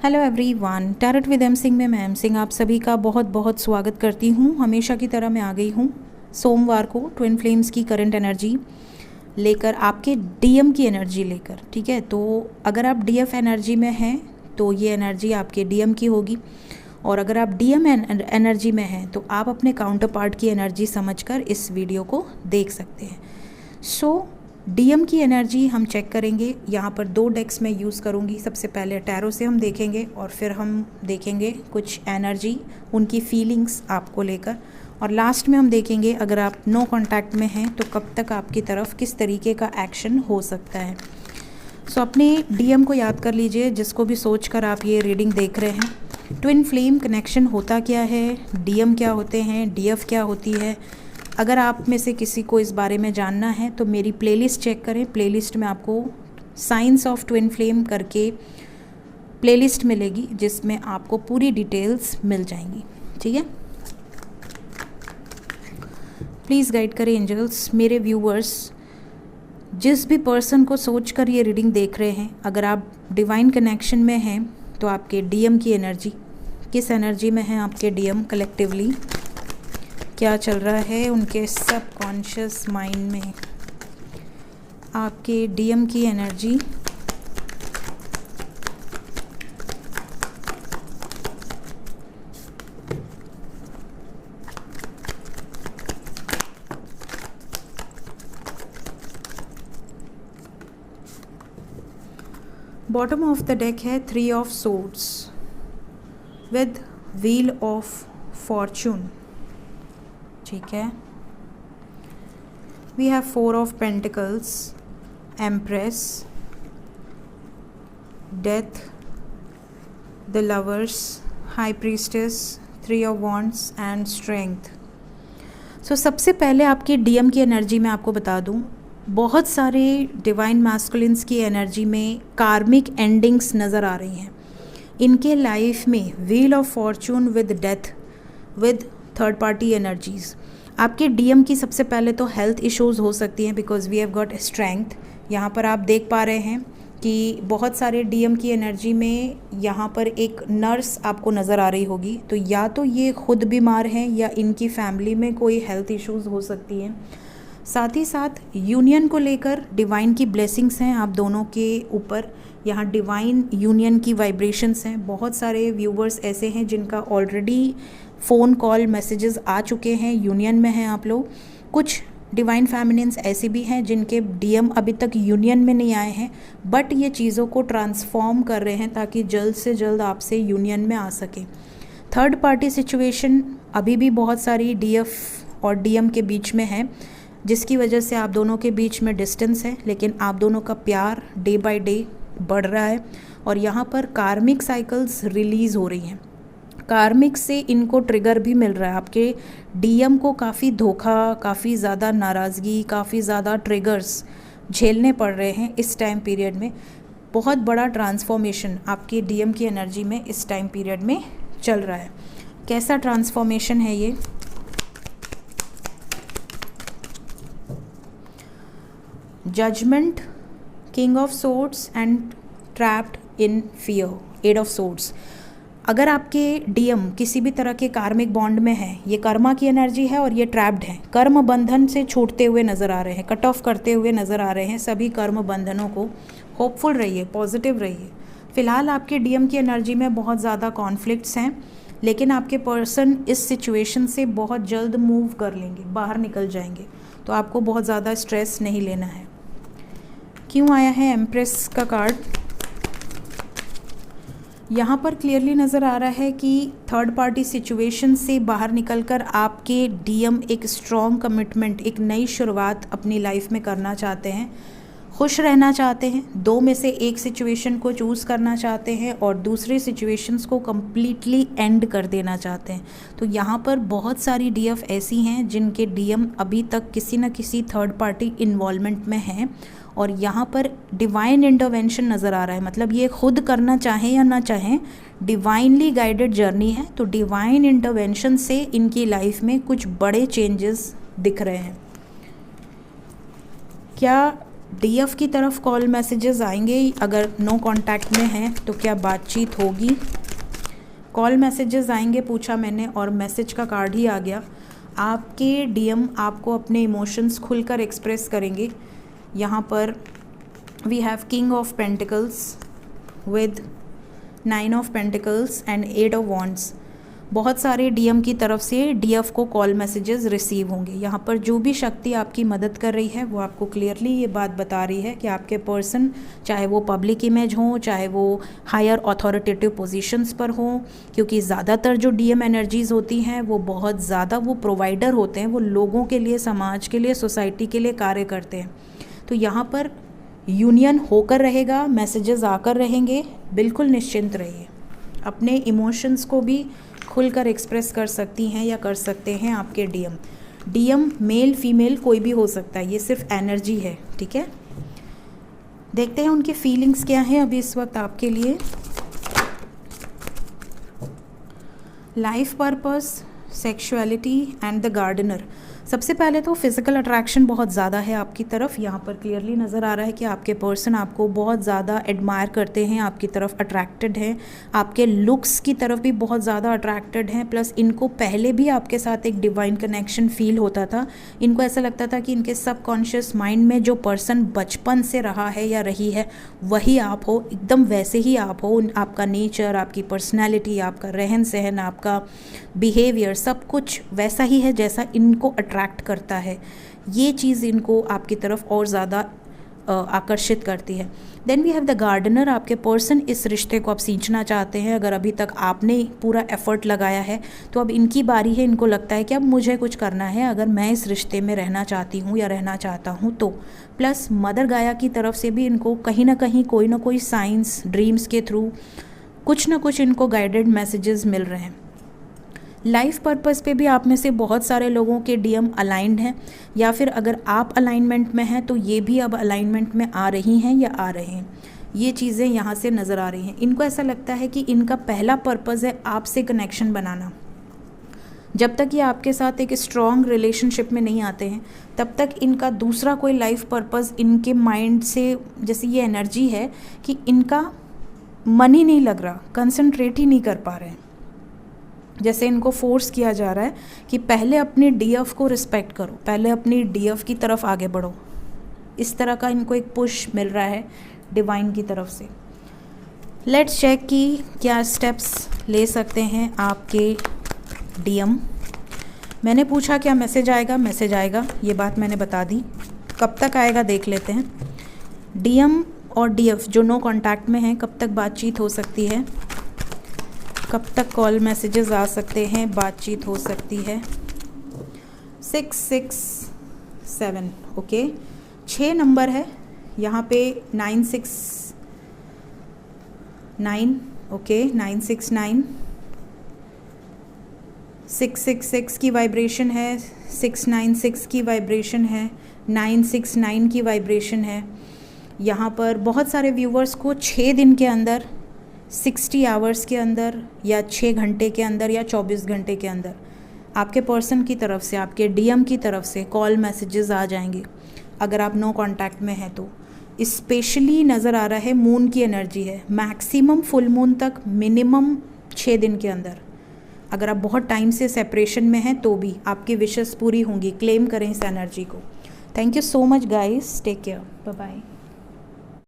Hello everyone, tarot with M Singh में मैं M Singh आप सभी का बहुत बहुत स्वागत करती हूँ। हमेशा की तरह मैं आ गई हूँ सोमवार को ट्विन फ्लेम्स की करंट एनर्जी लेकर, आपके डीएम की एनर्जी लेकर। ठीक है, तो अगर आप डीएफ एनर्जी में हैं तो ये एनर्जी आपके डीएम की होगी, और अगर आप डीएम एनर्जी में हैं तो आप अपने काउंटर पार्ट की एनर्जी समझकर इस वीडियो को देख सकते हैं। डीएम की एनर्जी हम चेक करेंगे। यहाँ पर 2 डेक्स मैं यूज़ करूँगी। सबसे पहले टैरो से हम देखेंगे और फिर हम देखेंगे कुछ एनर्जी, उनकी फीलिंग्स आपको लेकर, और लास्ट में हम देखेंगे अगर आप नो कांटेक्ट में हैं तो कब तक आपकी तरफ किस तरीके का एक्शन हो सकता है। अपने डीएम को याद कर लीजिए, जिसको भी सोच कर आप ये रीडिंग देख रहे हैं। ट्विन फ्लेम कनेक्शन होता क्या है, डीएम क्या होते हैं, डीएफ क्या होती है। अगर आप में से किसी को इस बारे में जानना है तो मेरी प्लेलिस्ट चेक करें। प्लेलिस्ट में आपको साइंस ऑफ ट्विन फ्लेम करके प्लेलिस्ट मिलेगी, जिसमें आपको पूरी डिटेल्स मिल जाएंगी। ठीक है, प्लीज़ गाइड करें एंजल्स। मेरे व्यूअर्स, जिस भी पर्सन को सोचकर ये रीडिंग देख रहे हैं, अगर आप डिवाइन कनेक्शन में हैं तो आपके डीएम की एनर्जी, किस एनर्जी में है आपके डीएम, कलेक्टिवली क्या चल रहा है उनके सबकॉन्शियस माइंड में, आपके डीएम की एनर्जी। बॉटम ऑफ द डेक है 3 of swords with wheel of fortune. ठीक है, we have 4 of pentacles, empress, death, the lovers, high priestess, 3 of wands and strength. सबसे पहले आपके डीएम की एनर्जी में आपको बता दूं, बहुत सारे डिवाइन मैस्कुलिन्स की एनर्जी में कार्मिक एंडिंग्स नज़र आ रही हैं। इनके लाइफ में wheel of fortune with death with third party energies. आपके डीएम की सबसे पहले तो हेल्थ इश्यूज़ हो सकती हैं, because we have got strength. यहाँ पर आप देख पा रहे हैं कि बहुत सारे डीएम की एनर्जी में यहाँ पर एक नर्स आपको नज़र आ रही होगी, तो या तो ये खुद बीमार हैं या इनकी फैमिली में कोई हेल्थ इश्यूज़ हो सकती हैं। साथ ही साथ यूनियन को लेकर डिवाइन की ब्लेसिंग्स हैं आप दोनों के ऊपर। यहाँ डिवाइन यूनियन की वाइब्रेशंस हैं। बहुत सारे व्यूवर्स ऐसे हैं जिनका ऑलरेडी फ़ोन कॉल मैसेजेस आ चुके हैं, यूनियन में हैं आप लोग। कुछ डिवाइन फेमिनिन्स ऐसे भी हैं जिनके डीएम अभी तक यूनियन में नहीं आए हैं, बट ये चीज़ों को ट्रांसफॉर्म कर रहे हैं ताकि जल्द से जल्द आपसे यूनियन में आ सके। थर्ड पार्टी सिचुएशन अभी भी बहुत सारी डीएफ और डीएम के बीच में है, जिसकी वजह से आप दोनों के बीच में डिस्टेंस है, लेकिन आप दोनों का प्यार डे बाय डे बढ़ रहा है। और यहाँ पर कार्मिक साइकिल्स रिलीज़ हो रही हैं। कार्मिक से इनको ट्रिगर भी मिल रहा है। आपके डीएम को काफ़ी धोखा, काफ़ी ज़्यादा नाराज़गी, काफ़ी ज़्यादा ट्रिगर्स झेलने पड़ रहे हैं इस टाइम पीरियड में। बहुत बड़ा ट्रांसफॉर्मेशन आपके डीएम की एनर्जी में इस टाइम पीरियड में चल रहा है। कैसा ट्रांसफॉर्मेशन है ये? Judgement, king of swords and trapped in fear, eight of swords. अगर आपके डीएम किसी भी तरह के कार्मिक बॉन्ड में है, ये कर्मा की एनर्जी है और ये ट्रैप्ड है, कर्म बंधन से छूटते हुए नज़र आ रहे हैं, कट ऑफ करते हुए नज़र आ रहे हैं सभी कर्म बंधनों को। होपफुल रहिए, पॉजिटिव रहिए। फ़िलहाल आपके डीएम की एनर्जी में बहुत ज़्यादा कॉन्फ्लिक्ट्स हैं, लेकिन आपके पर्सन इस सिचुएशन से बहुत जल्द मूव कर लेंगे, बाहर निकल जाएंगे, तो आपको बहुत ज़्यादा स्ट्रेस नहीं लेना है। क्यों आया है एम्प्रेस का कार्ड? यहाँ पर क्लियरली नज़र आ रहा है कि थर्ड पार्टी सिचुएशन से बाहर निकलकर आपके डीएम एक स्ट्रॉन्ग कमिटमेंट, एक नई शुरुआत अपनी लाइफ में करना चाहते हैं, खुश रहना चाहते हैं। 2 में से एक सिचुएशन को चूज़ करना चाहते हैं और दूसरे सिचुएशंस को कम्प्लीटली एंड कर देना चाहते हैं। तो यहाँ पर बहुत सारी डीएफ ऐसी हैं जिनके डीएम अभी तक किसी न किसी थर्ड पार्टी इन्वॉल्वमेंट में हैं, और यहाँ पर डिवाइन इंटरवेंशन नज़र आ रहा है। मतलब ये खुद करना चाहें या ना चाहें, डिवाइनली गाइडेड जर्नी है, तो डिवाइन इंटरवेंशन से इनकी लाइफ में कुछ बड़े चेंजेस दिख रहे हैं। क्या डीएफ की तरफ कॉल मैसेजेस आएंगे, अगर नो कांटेक्ट में हैं तो क्या बातचीत होगी। कॉल मैसेजेस आएंगे पूछा मैंने, और मैसेज का कार्ड ही आ गया। आपके डीएम आपको अपने इमोशंस खुलकर एक्सप्रेस करेंगे। यहाँ पर we have king of pentacles with 9 of pentacles and 8 of wands. बहुत सारे डीएम की तरफ से डीएफ को कॉल मैसेजेस रिसीव होंगे। यहाँ पर जो भी शक्ति आपकी मदद कर रही है वो आपको क्लियरली ये बात बता रही है कि आपके पर्सन, चाहे वो पब्लिक इमेज हो, चाहे वो हायर अथॉरिटेटिव पोजीशंस पर हो, क्योंकि ज़्यादातर जो डीएम एनर्जीज़ होती हैं वो बहुत ज़्यादा वो प्रोवाइडर होते हैं, वो लोगों के लिए, समाज के लिए, सोसाइटी के लिए कार्य करते हैं। तो यहाँ पर यूनियन होकर रहेगा, मैसेजेस आकर रहेंगे, बिल्कुल निश्चिंत रहिए। अपने इमोशंस को भी खुलकर एक्सप्रेस कर सकती हैं या कर सकते हैं आपके डीएम। डीएम मेल फीमेल कोई भी हो सकता है, ये सिर्फ एनर्जी है, ठीक है। देखते हैं उनकी फीलिंग्स क्या हैं अभी इस वक्त आपके लिए। Life purpose, sexuality and the gardener. सबसे पहले तो फिज़िकल अट्रैक्शन बहुत ज़्यादा है आपकी तरफ। यहाँ पर क्लियरली नज़र आ रहा है कि आपके पर्सन आपको बहुत ज़्यादा एडमायर करते हैं, आपकी तरफ अट्रैक्टेड हैं, आपके लुक्स की तरफ भी बहुत ज़्यादा अट्रैक्टेड हैं। प्लस इनको पहले भी आपके साथ एक डिवाइन कनेक्शन फील होता था। इनको ऐसा लगता था कि इनके सबकॉन्शियस माइंड में जो पर्सन बचपन से रहा है या रही है वही आप हो, एकदम वैसे ही आप हो। आपका नेचर, आपकी पर्सनैलिटी, आपका रहन सहन, आपका बिहेवियर, सब कुछ वैसा ही है जैसा इनको अट्रैक्ट करता है। ये चीज़ इनको आपकी तरफ और ज़्यादा आकर्षित करती है। Then we have the gardener. आपके पर्सन इस रिश्ते को अब सींचना चाहते हैं। अगर अभी तक आपने पूरा एफर्ट लगाया है तो अब इनकी बारी है। इनको लगता है कि अब मुझे कुछ करना है, अगर मैं इस रिश्ते में रहना चाहती हूँ या रहना चाहता हूँ तो। प्लस मदर गाया की तरफ से भी इनको कहीं ना कहीं कोई ना कोई साइंस, ड्रीम्स के थ्रू कुछ ना कुछ इनको गाइडेड मैसेजेस मिल रहे हैं। लाइफ पर्पस पे भी आप में से बहुत सारे लोगों के डीएम अलाइंड हैं, या फिर अगर आप अलाइनमेंट में हैं तो ये भी अब अलाइनमेंट में आ रही हैं या आ रहे हैं। ये चीज़ें यहाँ से नज़र आ रही हैं। इनको ऐसा लगता है कि इनका पहला पर्पस है आपसे कनेक्शन बनाना। जब तक ये आपके साथ एक स्ट्रॉन्ग रिलेशनशिप में नहीं आते हैं तब तक इनका दूसरा कोई लाइफ पर्पस इनके माइंड से, जैसे ये एनर्जी है कि इनका मन ही नहीं लग रहा, कंसंट्रेट ही नहीं कर पा रहे हैं। जैसे इनको फोर्स किया जा रहा है कि पहले अपनी डीएफ को रिस्पेक्ट करो, पहले अपनी डीएफ की तरफ आगे बढ़ो। इस तरह का इनको एक पुश मिल रहा है डिवाइन की तरफ से। लेट्स चेक कि क्या स्टेप्स ले सकते हैं आपके डीएम। मैंने पूछा क्या मैसेज आएगा, मैसेज आएगा, ये बात मैंने बता दी। कब तक आएगा देख लेते हैं। डीएम और डीएफ जो नो कांटेक्ट में हैं, कब तक बातचीत हो सकती है, कब तक कॉल मैसेजेस आ सकते हैं, बातचीत हो सकती है। 667 ओके, 6 नंबर है यहाँ पे। 969 ओके, 969, 666 की वाइब्रेशन है, 696 की वाइब्रेशन है, 969 की वाइब्रेशन है। यहाँ पर बहुत सारे व्यूवर्स को 6 दिन के अंदर, 60 आवर्स के अंदर, या 6 घंटे के अंदर, या 24 घंटे के अंदर आपके पर्सन की तरफ से, आपके डीएम की तरफ से कॉल मैसेजेस आ जाएंगे। अगर आप नो कांटेक्ट में हैं तो स्पेशली नज़र आ रहा है मून की एनर्जी है। मैक्सिमम फुल मून तक, मिनिमम 6 दिन के अंदर। अगर आप बहुत टाइम से सेपरेशन में हैं तो भी आपकी विशेस पूरी होंगी। क्लेम करें इस एनर्जी को। Thank you so much guys, take care, bye bye.